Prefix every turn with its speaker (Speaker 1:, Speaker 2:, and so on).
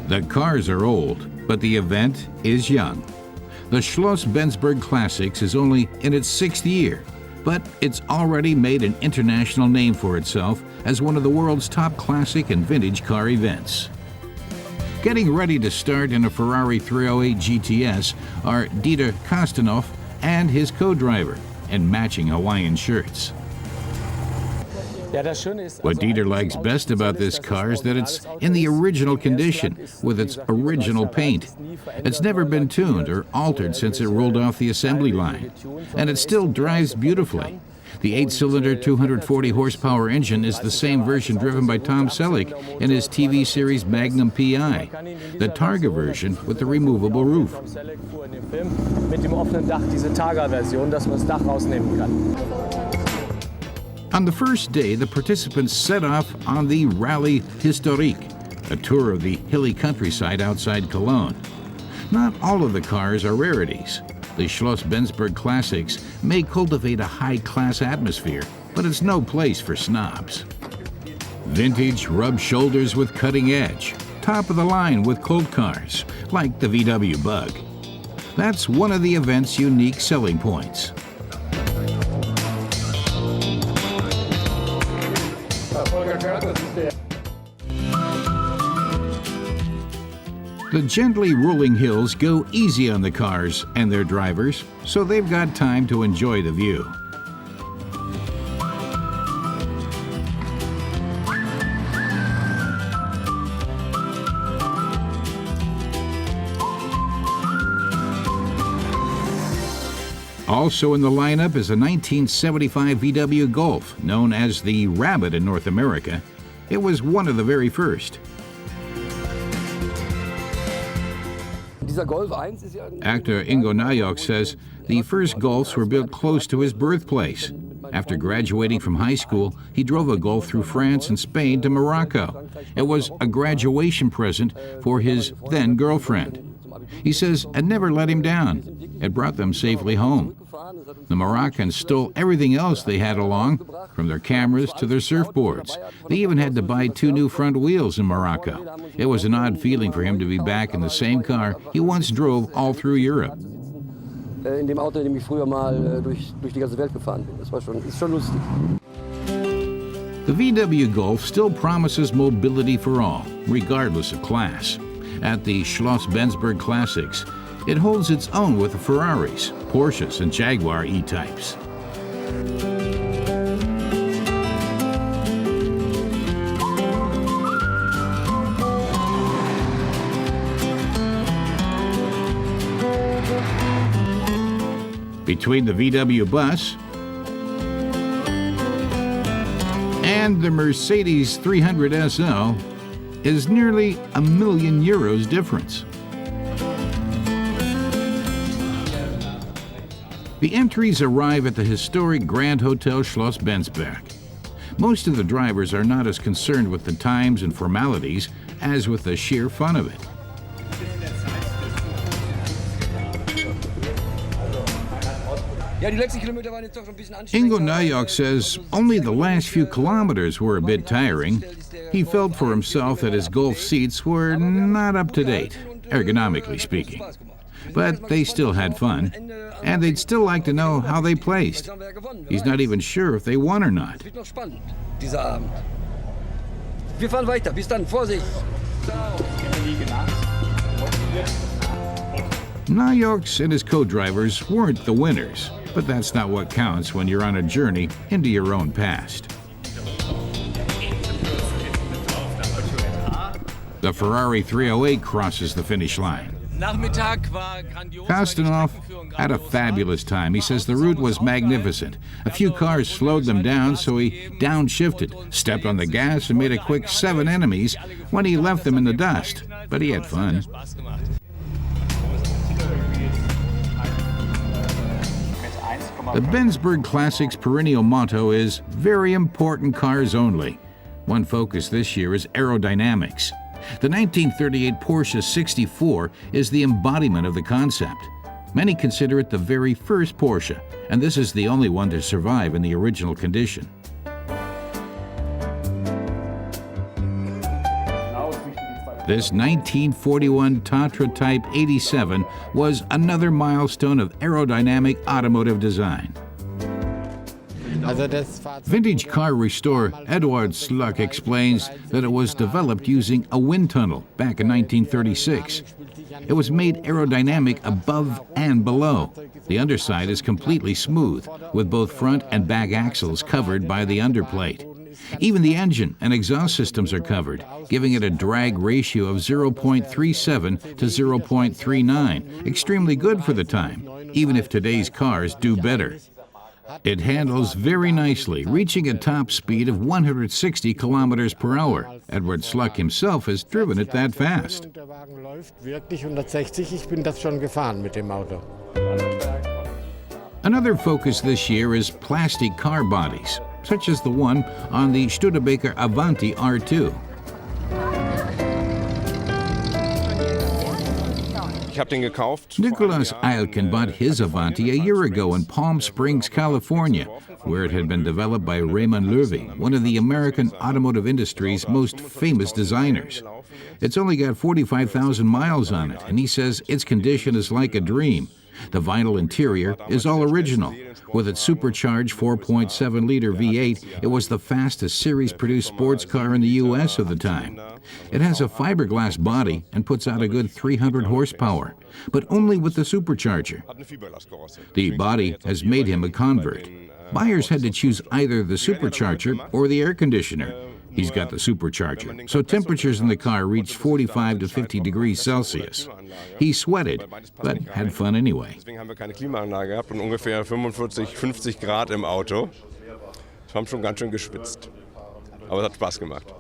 Speaker 1: The cars are old, but the event is young. The Schloss Bensberg Classics is only in its 6th year, but it's already made an international name for itself as one of the world's top classic and vintage car events. Getting ready to start in a Ferrari 308 GTS are Dieter Kostanoff and his co-driver in matching Hawaiian shirts. What Dieter likes best about this car is that it's in the original condition, with its original paint. It's never been tuned or altered since it rolled off the assembly line, and it still drives beautifully. The 8-cylinder, 240-horsepower engine is the same version driven by Tom Selleck in his TV series Magnum P.I., the Targa version with the removable roof. On the first day, the participants set off on the Rallye Historique, a tour of the hilly countryside outside Cologne. Not all of the cars are rarities. The Schloss Bensberg Classics may cultivate a high-class atmosphere, but it's no place for snobs. Vintage rubs shoulders with cutting edge, top of the line with cult cars, like the VW Bug. That's one of the event's unique selling points. The gently rolling hills go easy on the cars and their drivers, so they've got time to enjoy the view. Also in the lineup is a 1975 VW Golf, known as the Rabbit in North America. It was one of the very first. Actor Ingo Najok says the first Golfs were built close to his birthplace. After graduating from high school, he drove a Golf through France and Spain to Morocco. It was a graduation present for his then-girlfriend. He says it never let him down. It brought them safely home. The Moroccans stole everything else they had along, from their cameras to their surfboards. They even had to buy 2 new front wheels in Morocco. It was an odd feeling for him to be back in the same car he once drove all through Europe.
Speaker 2: In dem Auto, in dem ich früher mal durch die ganze Welt gefahren bin. Das war schon lustig.
Speaker 1: The VW Golf still promises mobility for all, regardless of class. At the Schloss Bensberg Classics, it holds its own with the Ferraris, Porsches, and Jaguar E-types. Between the VW bus and the Mercedes 300 SL is nearly €1 million difference. The entries arrive at the historic Grand Hotel Schloss Bensberg. Most of the drivers are not as concerned with the times and formalities as with the sheer fun of it. Ingo Najok says only the last few kilometers were a bit tiring. He felt for himself that his Golf seats were not up to date, ergonomically speaking. But they still had fun, and they'd still like to know how they placed. He's not even sure if they won or not. Najok and his co-drivers weren't the winners, but that's not what counts when you're on a journey into your own past. The Ferrari 308 crosses the finish line. Kostanoff had a fabulous time. He says the route was magnificent. A few cars slowed them down, so he downshifted, stepped on the gas, and made a quick 7 enemies when he left them in the dust. But he had fun. The Bensberg Classics perennial motto is "Very important cars only." One focus this year is aerodynamics. The 1938 Porsche 64 is the embodiment of the concept. Many consider it the very first Porsche, and this is the only one to survive in the original condition. This 1941 Tatra Type 87 was another milestone of aerodynamic automotive design. Vintage car restorer Eduard Sluck explains that it was developed using a wind tunnel back in 1936. It was made aerodynamic above and below. The underside is completely smooth, with both front and back axles covered by the underplate. Even the engine and exhaust systems are covered, giving it a drag ratio of 0.37 to 0.39, extremely good for the time, even if today's cars do better. It handles very nicely, reaching a top speed of 160 kilometers per hour. Edward Sluck himself has driven it that fast. Another focus this year is plastic car bodies, such as the one on the Studebaker Avanti R2. Nicholas Eilken bought his Avanti a year ago in Palm Springs, California, where it had been developed by Raymond Loewy, one of the American automotive industry's most famous designers. It's only got 45,000 miles on it, and he says its condition is like a dream. The vinyl interior is all original. With its supercharged 4.7-liter V8, it was the fastest series-produced sports car in the U.S. of the time. It has a fiberglass body and puts out a good 300 horsepower, but only with the supercharger. The body has made him a convert. Buyers had to choose either the supercharger or the air conditioner. He's got the supercharger, so temperatures in the car reached 45 to 50 degrees Celsius. He sweated, but had fun anyway.
Speaker 3: Deswegen haben wir keine Klimaanlage gehabt und ungefähr 45, 50 Grad im Auto. Wir haben schon ganz schön geschwitzt. Aber es hat Spaß gemacht.